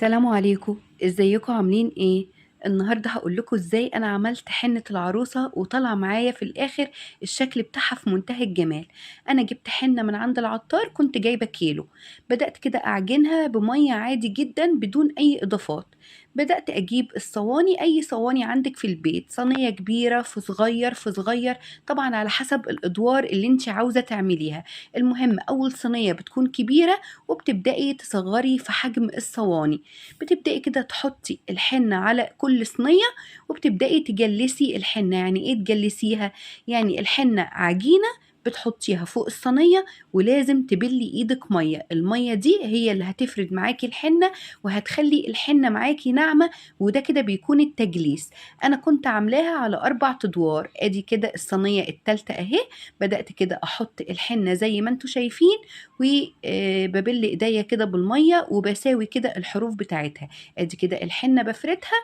السلام عليكم، ازيكم عاملين ايه؟ النهارده هقول لكم ازاي انا عملت حنة العروسة وطلع معايا في الاخر الشكل بتاعها في منتهى الجمال. انا جبت حنة من عند العطار، كنت جايبة كيلو. بدأت كده اعجنها بمية عادي جدا بدون اي اضافات. بدأت اجيب الصواني، اي صواني عندك في البيت، صينية كبيرة في صغير في صغير، طبعا على حسب الادوار اللي انت عاوزة تعمليها. المهم اول صينية بتكون كبيرة، وبتبدأي تصغري في حجم الصواني. بتبدأي كده تحطي الحنة على كل صينية، وبتبدأي تجلسي الحنة. يعني ايه تجلسيها؟ يعني الحنة عجينة بتحطيها فوق الصينية، ولازم تبلي ايدك مية. المية دي هي اللي هتفرد معاكي الحنة، وهتخلي الحنة معاكي ناعمة، وده كده بيكون التجليس. انا كنت عاملاها على 4 ادوار. ادي كده الصينية التالتة اهي. بدأت كده احط الحنة زي ما انتوا شايفين، وببل ايديا كده بالميه، وبساوي كده الحروف بتاعتها. ادي كده الحنه بفردها،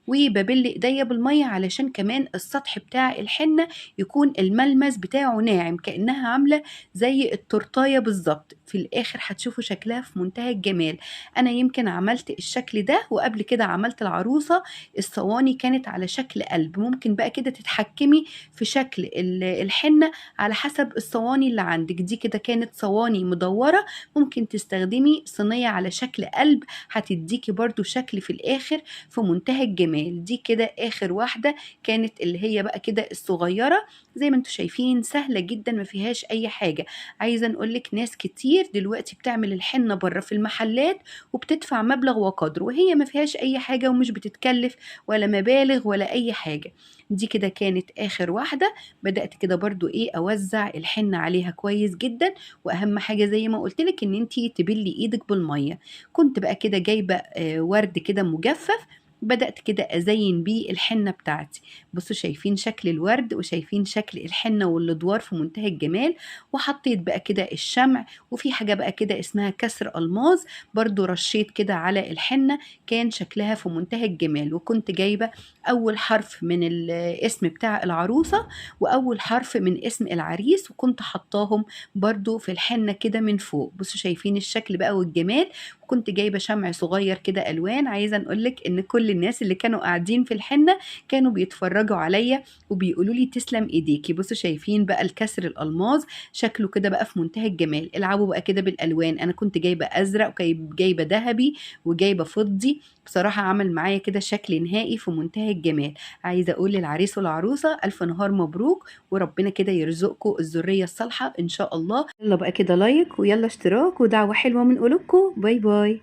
وببل ايديا بالميه علشان كمان السطح بتاع الحنه يكون الملمس بتاعه ناعم، كانها عامله زي التورتايه بالظبط. في الاخر هتشوفوا شكلها في منتهى الجمال. انا يمكن عملت الشكل ده، وقبل كده عملت العروسه الصواني كانت على شكل قلب. ممكن بقى كده تتحكمي في شكل الحنه على حسب الصواني اللي عندك. دي كده كانت صواني مدورة، ممكن تستخدمي صينية على شكل قلب، هتديكي برضو شكل في الآخر في منتهى الجمال. دي كده آخر واحدة، كانت اللي هي بقى كده الصغيرة. زي ما انتوا شايفين سهلة جدا، ما فيهاش أي حاجة. عايزة نقولك ناس كتير دلوقتي بتعمل الحنة بره في المحلات، وبتدفع مبلغ وقدره، وهي ما فيهاش أي حاجة، ومش بتتكلف ولا مبالغ ولا أي حاجة. دي كده كانت آخر واحدة. بدأت كده برضو ايه اوزع الحنة عليها كويس جدا. واهم حاجة زي ما قلتلك ان انتي تبلي ايدك بالمية. كنت بقى كده جايبة ورد كده مجفف. بدأت كده أزين بيه الحنة بتاعتي. بصوا شايفين شكل الورد، وشايفين شكل الحنة والأدوار في منتهى الجمال. وحطيت بقى كده الشمع، وفي حاجة بقى كده اسمها كسر ألماظ، برضو رشيت كده على الحنة. كان شكلها في منتهى الجمال. وكنت جايبة أول حرف من الاسم بتاع العروسة، واول حرف من اسم العريس، وكنت حطاهم برضو في الحنة كده من فوق. بصوا شايفين الشكل بقى والجمال. وكنت جايبة شمع صغير كده الوان. عايزة نقولك ان كل الناس اللي كانوا قاعدين في الحنة كانوا بيتفرجوا عليا، وبيقولوا لي تسلم ايديكي. بصوا شايفين بقى الكسر الالماظ، شكله كده بقى في منتهى الجمال. العبوا بقى كده بالالوان. انا كنت جايبة ازرق، وجايبة ذهبي، وجايبة فضي. بصراحة عمل معايا كده شكل نهائي في منتهى الجمال. عايزة أقول للعريس والعروسة ألف نهار مبروك، وربنا كده يرزقكم الذرية الصالحة إن شاء الله. يلا بقى كده لايك، ويلا اشتراك، ودعوة حلوة من قلوبكم. باي باي.